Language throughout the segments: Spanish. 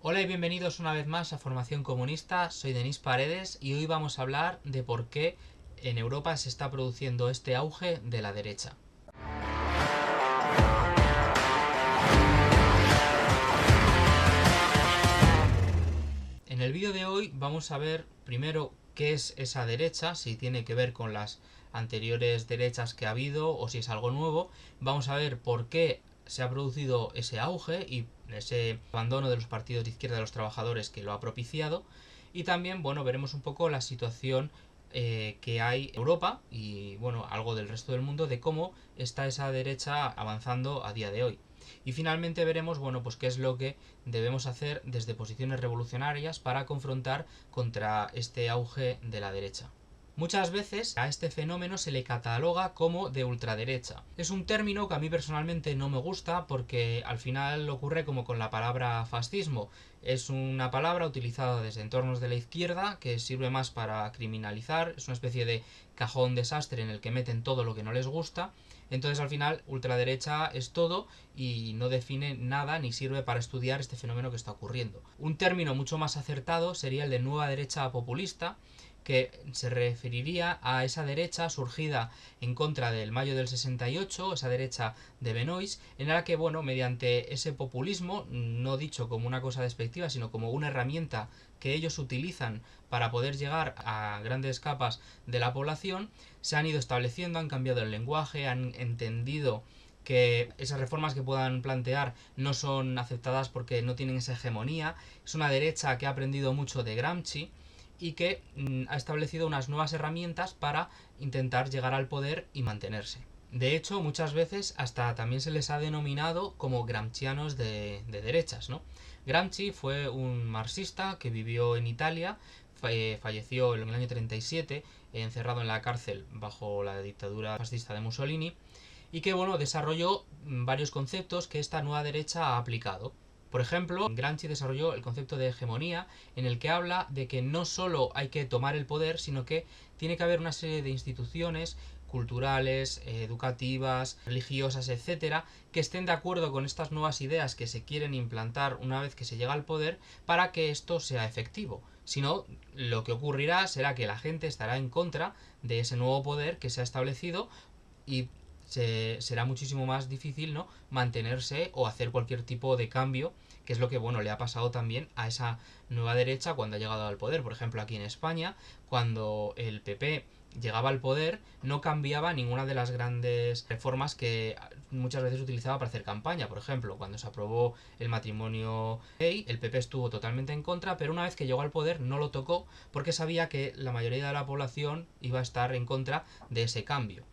Hola y bienvenidos una vez más a Formación Comunista, soy Denis Paredes y hoy vamos a hablar de por qué en Europa se está produciendo este auge de la derecha. En el vídeo de hoy vamos a ver primero qué es esa derecha, si tiene que ver con las anteriores derechas que ha habido o si es algo nuevo. Vamos a ver por qué se ha producido ese auge y ese abandono de los partidos de izquierda de los trabajadores que lo ha propiciado. Y también, veremos un poco la situación que hay en Europa y, algo del resto del mundo de cómo está esa derecha avanzando a día de hoy. Y finalmente veremos, pues qué es lo que debemos hacer desde posiciones revolucionarias para confrontar contra este auge de la derecha. Muchas veces a este fenómeno se le cataloga como de ultraderecha. Es un término que a mí personalmente no me gusta porque al final ocurre como con la palabra fascismo. Es una palabra utilizada desde entornos de la izquierda que sirve más para criminalizar, es una especie de cajón desastre en el que meten todo lo que no les gusta. Entonces al final ultraderecha es todo y no define nada ni sirve para estudiar este fenómeno que está ocurriendo. Un término mucho más acertado sería el de nueva derecha populista, que se referiría a esa derecha surgida en contra del mayo del 68, esa derecha de Benoist, en la que, mediante ese populismo, no dicho como una cosa despectiva, sino como una herramienta que ellos utilizan para poder llegar a grandes capas de la población, se han ido estableciendo, han cambiado el lenguaje, han entendido que esas reformas que puedan plantear no son aceptadas porque no tienen esa hegemonía. Es una derecha que ha aprendido mucho de Gramsci y que ha establecido unas nuevas herramientas para intentar llegar al poder y mantenerse. De hecho, muchas veces hasta también se les ha denominado como gramscianos de derechas, ¿no? Gramsci fue un marxista que vivió en Italia, falleció en el año 37, encerrado en la cárcel bajo la dictadura fascista de Mussolini, y que desarrolló varios conceptos que esta nueva derecha ha aplicado. Por ejemplo, Gramsci desarrolló el concepto de hegemonía, en el que habla de que no solo hay que tomar el poder, sino que tiene que haber una serie de instituciones culturales, educativas, religiosas, etcétera, que estén de acuerdo con estas nuevas ideas que se quieren implantar una vez que se llega al poder para que esto sea efectivo. Si no, lo que ocurrirá será que la gente estará en contra de ese nuevo poder que se ha establecido y será muchísimo más difícil, ¿no?, mantenerse o hacer cualquier tipo de cambio, que es lo que le ha pasado también a esa nueva derecha cuando ha llegado al poder. Por ejemplo, aquí en España, cuando el PP llegaba al poder, no cambiaba ninguna de las grandes reformas que muchas veces utilizaba para hacer campaña. Por ejemplo, cuando se aprobó el matrimonio gay, el PP estuvo totalmente en contra, pero una vez que llegó al poder no lo tocó porque sabía que la mayoría de la población iba a estar en contra de ese cambio.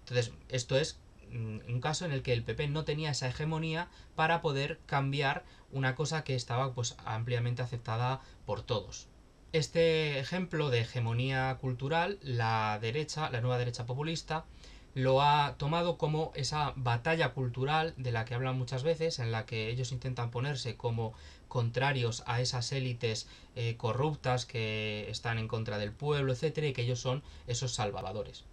Entonces, esto es un caso en el que el PP no tenía esa hegemonía para poder cambiar una cosa que estaba ampliamente aceptada por todos. Este ejemplo de hegemonía cultural, la derecha, la nueva derecha populista, lo ha tomado como esa batalla cultural de la que hablan muchas veces, en la que ellos intentan ponerse como contrarios a esas élites corruptas que están en contra del pueblo, etcétera, y que ellos son esos salvadores.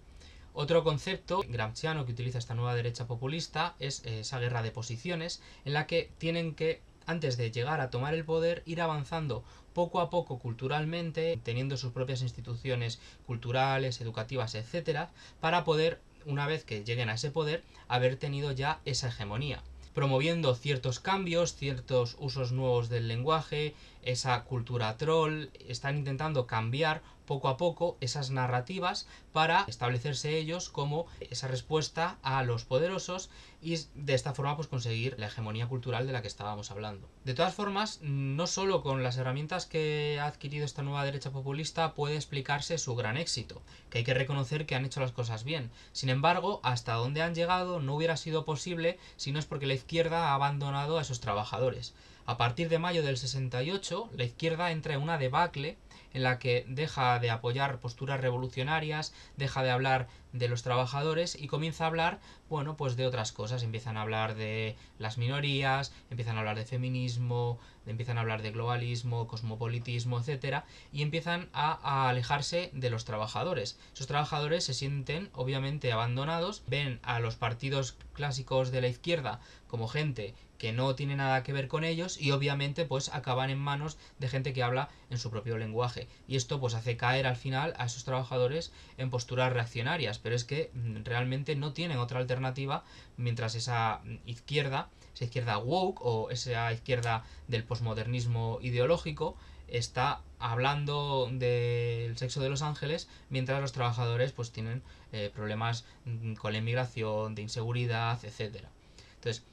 Otro concepto gramsciano que utiliza esta nueva derecha populista es esa guerra de posiciones, en la que tienen que, antes de llegar a tomar el poder, ir avanzando poco a poco culturalmente, teniendo sus propias instituciones culturales, educativas, etcétera, para poder, una vez que lleguen a ese poder, haber tenido ya esa hegemonía, promoviendo ciertos cambios, ciertos usos nuevos del lenguaje, esa cultura troll. Están intentando cambiar poco a poco esas narrativas para establecerse ellos como esa respuesta a los poderosos y de esta forma conseguir la hegemonía cultural de la que estábamos hablando. De todas formas, no solo con las herramientas que ha adquirido esta nueva derecha populista puede explicarse su gran éxito, que hay que reconocer que han hecho las cosas bien. Sin embargo, hasta donde han llegado no hubiera sido posible si no es porque la izquierda ha abandonado a esos trabajadores. A partir de mayo del 68, la izquierda entra en una debacle en la que deja de apoyar posturas revolucionarias, deja de hablar de los trabajadores y comienza a hablar, de otras cosas. Empiezan a hablar de las minorías, empiezan a hablar de feminismo, empiezan a hablar de globalismo, cosmopolitismo, etcétera, y empiezan a alejarse de los trabajadores. Esos trabajadores se sienten obviamente abandonados, ven a los partidos clásicos de la izquierda como gente que no tiene nada que ver con ellos y obviamente pues acaban en manos de gente que habla en su propio lenguaje, y esto pues hace caer al final a esos trabajadores en posturas reaccionarias, pero es que realmente no tienen otra alternativa mientras esa izquierda woke o esa izquierda del posmodernismo ideológico está hablando del sexo de los ángeles, mientras los trabajadores pues tienen problemas con la inmigración, de inseguridad, etcétera. Entonces,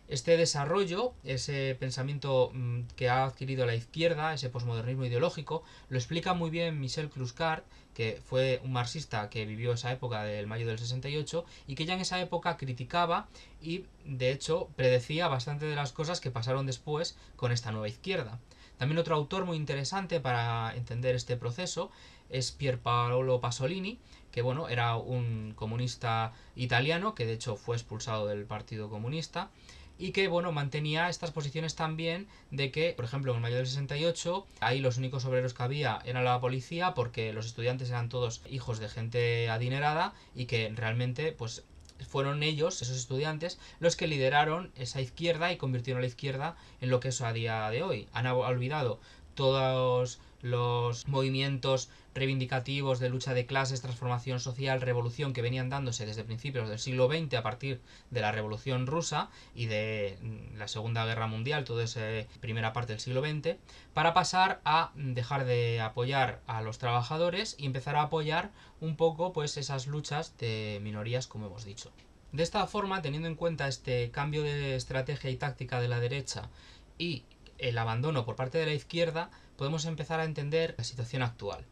este desarrollo, ese pensamiento que ha adquirido la izquierda, ese posmodernismo ideológico, lo explica muy bien Michel Cluscart, que fue un marxista que vivió esa época del mayo del 68 y que ya en esa época criticaba y de hecho predecía bastante de las cosas que pasaron después con esta nueva izquierda. También otro autor muy interesante para entender este proceso es Pier Paolo Pasolini, que bueno, era un comunista italiano que de hecho fue expulsado del Partido Comunista y que bueno, mantenía estas posiciones también de que, por ejemplo, en el mayo del 68 ahí los únicos obreros que había eran la policía, porque los estudiantes eran todos hijos de gente adinerada y que realmente pues fueron ellos, esos estudiantes, los que lideraron esa izquierda y convirtieron a la izquierda en lo que es a día de hoy. Han olvidado todos los movimientos reivindicativos de lucha de clases, transformación social, revolución que venían dándose desde principios del siglo XX a partir de la Revolución Rusa y de la Segunda Guerra Mundial, toda esa primera parte del siglo XX, para pasar a dejar de apoyar a los trabajadores y empezar a apoyar un poco pues esas luchas de minorías, como hemos dicho. De esta forma, teniendo en cuenta este cambio de estrategia y táctica de la derecha y el abandono por parte de la izquierda, podemos empezar a entender la situación actual.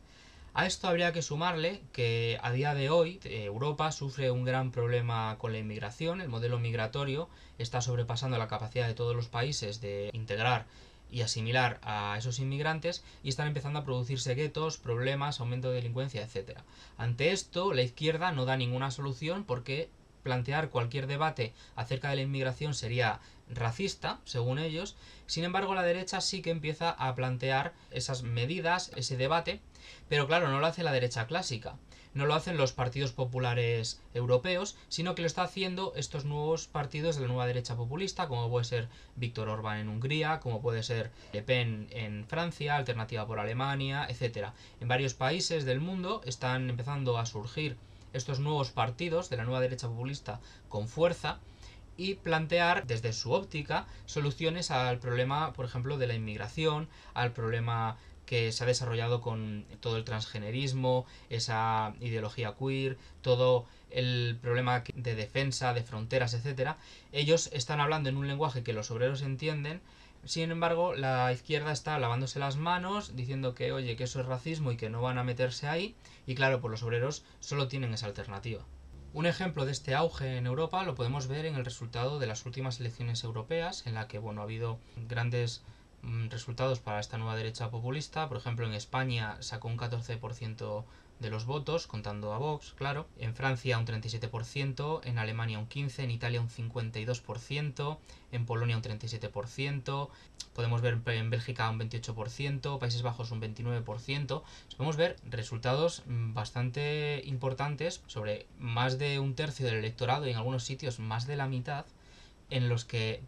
A esto habría que sumarle que a día de hoy Europa sufre un gran problema con la inmigración. El modelo migratorio está sobrepasando la capacidad de todos los países de integrar y asimilar a esos inmigrantes, y están empezando a producirse guetos, problemas, aumento de delincuencia, etcétera. Ante esto, la izquierda no da ninguna solución, porque plantear cualquier debate acerca de la inmigración sería racista, según ellos. Sin embargo, la derecha sí que empieza a plantear esas medidas, ese debate, pero claro, no lo hace la derecha clásica, no lo hacen los partidos populares europeos, sino que lo está haciendo estos nuevos partidos de la nueva derecha populista, como puede ser Víctor Orbán en Hungría, como puede ser Le Pen en Francia, Alternativa por Alemania, etcétera. En varios países del mundo están empezando a surgir estos nuevos partidos de la nueva derecha populista con fuerza y plantear desde su óptica soluciones al problema, por ejemplo, de la inmigración, al problema que se ha desarrollado con todo el transgenerismo, esa ideología queer, todo el problema de defensa de fronteras, etcétera. Ellos están hablando en un lenguaje que los obreros entienden. Sin embargo, la izquierda está lavándose las manos, diciendo que oye, que eso es racismo y que no van a meterse ahí, y claro, pues los obreros solo tienen esa alternativa. Un ejemplo de este auge en Europa lo podemos ver en el resultado de las últimas elecciones europeas, en la que bueno, ha habido grandes resultados para esta nueva derecha populista. Por ejemplo, en España sacó un 14% de los votos, contando a Vox, claro. En Francia un 37%, en Alemania un 15%, en Italia un 52%, en Polonia un 37%, podemos ver en Bélgica un 28%, Países Bajos un 29%. Podemos ver resultados bastante importantes, sobre más de un tercio del electorado y en algunos sitios más de la mitad, en los que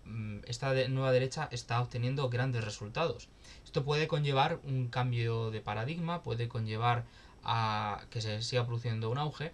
esta nueva derecha está obteniendo grandes resultados. Esto puede conllevar un cambio de paradigma, puede conllevar a que se siga produciendo un auge,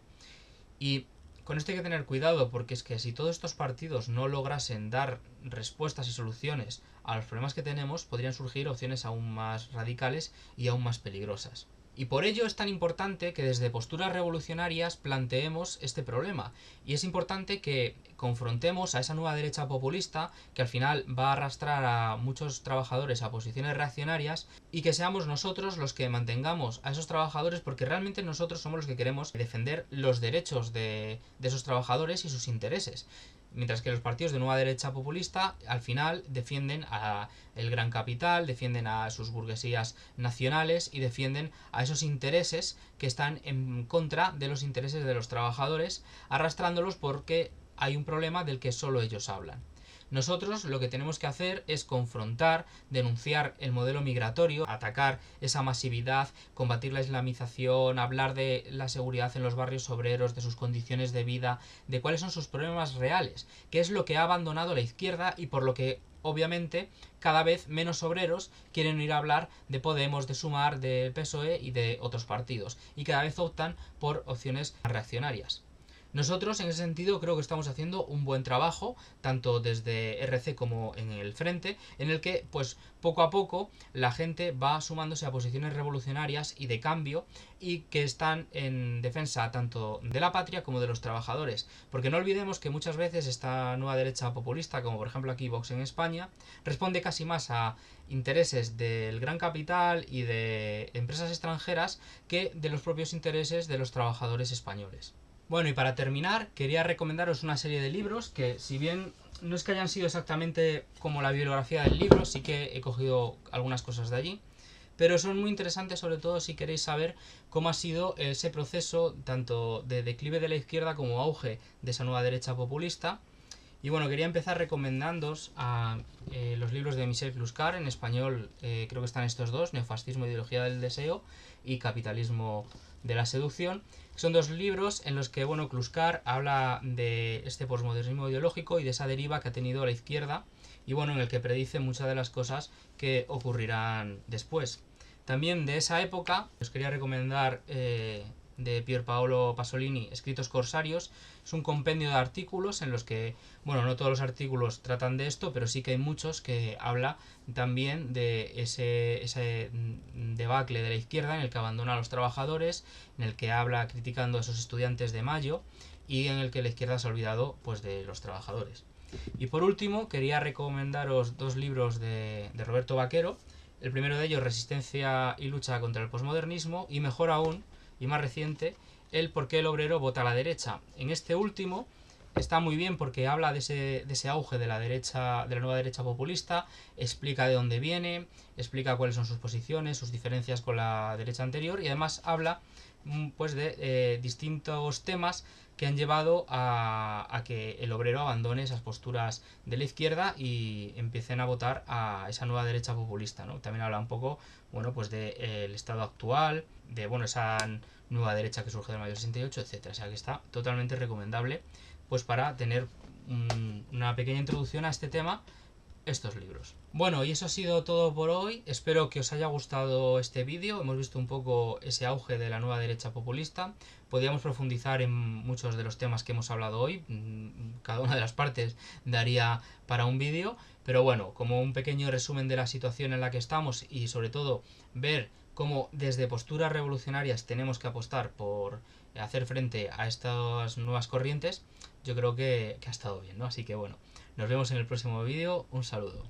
y con esto hay que tener cuidado, porque es que si todos estos partidos no lograsen dar respuestas y soluciones a los problemas que tenemos, podrían surgir opciones aún más radicales y aún más peligrosas. Y por ello es tan importante que desde posturas revolucionarias planteemos este problema. Y es importante que confrontemos a esa nueva derecha populista, que al final va a arrastrar a muchos trabajadores a posiciones reaccionarias, y que seamos nosotros los que mantengamos a esos trabajadores, porque realmente nosotros somos los que queremos defender los derechos de esos trabajadores y sus intereses. Mientras que los partidos de nueva derecha populista al final defienden a el gran capital, defienden a sus burguesías nacionales y defienden a esos intereses que están en contra de los intereses de los trabajadores, arrastrándolos porque hay un problema del que solo ellos hablan. Nosotros lo que tenemos que hacer es confrontar, denunciar el modelo migratorio, atacar esa masividad, combatir la islamización, hablar de la seguridad en los barrios obreros, de sus condiciones de vida, de cuáles son sus problemas reales, qué es lo que ha abandonado la izquierda y por lo que obviamente cada vez menos obreros quieren ir a hablar de Podemos, de Sumar, de PSOE y de otros partidos, y cada vez optan por opciones reaccionarias. Nosotros en ese sentido creo que estamos haciendo un buen trabajo, tanto desde RC como en el frente, en el que pues poco a poco la gente va sumándose a posiciones revolucionarias y de cambio y que están en defensa tanto de la patria como de los trabajadores. Porque no olvidemos que muchas veces esta nueva derecha populista, como por ejemplo aquí Vox en España, responde casi más a intereses del gran capital y de empresas extranjeras que de los propios intereses de los trabajadores españoles. Bueno, y para terminar, quería recomendaros una serie de libros que, si bien no es que hayan sido exactamente como la bibliografía del libro, sí que he cogido algunas cosas de allí, pero son muy interesantes, sobre todo si queréis saber cómo ha sido ese proceso tanto de declive de la izquierda como auge de esa nueva derecha populista. Y bueno, quería empezar recomendándoos a los libros de Michel Cluscar, en español creo que están estos dos, Neofascismo, Ideología del Deseo y Capitalismo de la Seducción. Son dos libros en los que Cluscar habla de este posmodernismo ideológico y de esa deriva que ha tenido la izquierda y en el que predice muchas de las cosas que ocurrirán después. También de esa época os quería recomendar de Pier Paolo Pasolini, Escritos Corsarios. Es un compendio de artículos en los que, no todos los artículos tratan de esto, pero sí que hay muchos que habla también de ese debacle de la izquierda en el que abandona a los trabajadores, en el que habla criticando a esos estudiantes de Mayo y en el que la izquierda se ha olvidado pues de los trabajadores. Y por último, quería recomendaros dos libros de Roberto Vaquero. El primero de ellos, Resistencia y lucha contra el posmodernismo, y mejor aún, y más reciente, el por qué el obrero vota a la derecha. En este último está muy bien porque habla de ese auge de la derecha, de la nueva derecha populista, explica de dónde viene, explica cuáles son sus posiciones, sus diferencias con la derecha anterior, y además habla pues de distintos temas que han llevado a que el obrero abandone esas posturas de la izquierda y empiecen a votar a esa nueva derecha populista, ¿no? También habla un poco, pues del estado actual, de esa nueva derecha que surge del mayo 68, etcétera. O sea que está totalmente recomendable pues para tener una pequeña introducción a este tema, estos libros. Bueno, y eso ha sido todo por hoy. Espero que os haya gustado este vídeo. Hemos visto un poco ese auge de la nueva derecha populista. Podríamos profundizar en muchos de los temas que hemos hablado hoy. Cada una de las partes daría para un vídeo. Pero como un pequeño resumen de la situación en la que estamos y sobre todo ver cómo desde posturas revolucionarias tenemos que apostar por hacer frente a estas nuevas corrientes, yo creo que ha estado bien, ¿no? Así que nos vemos en el próximo vídeo. Un saludo.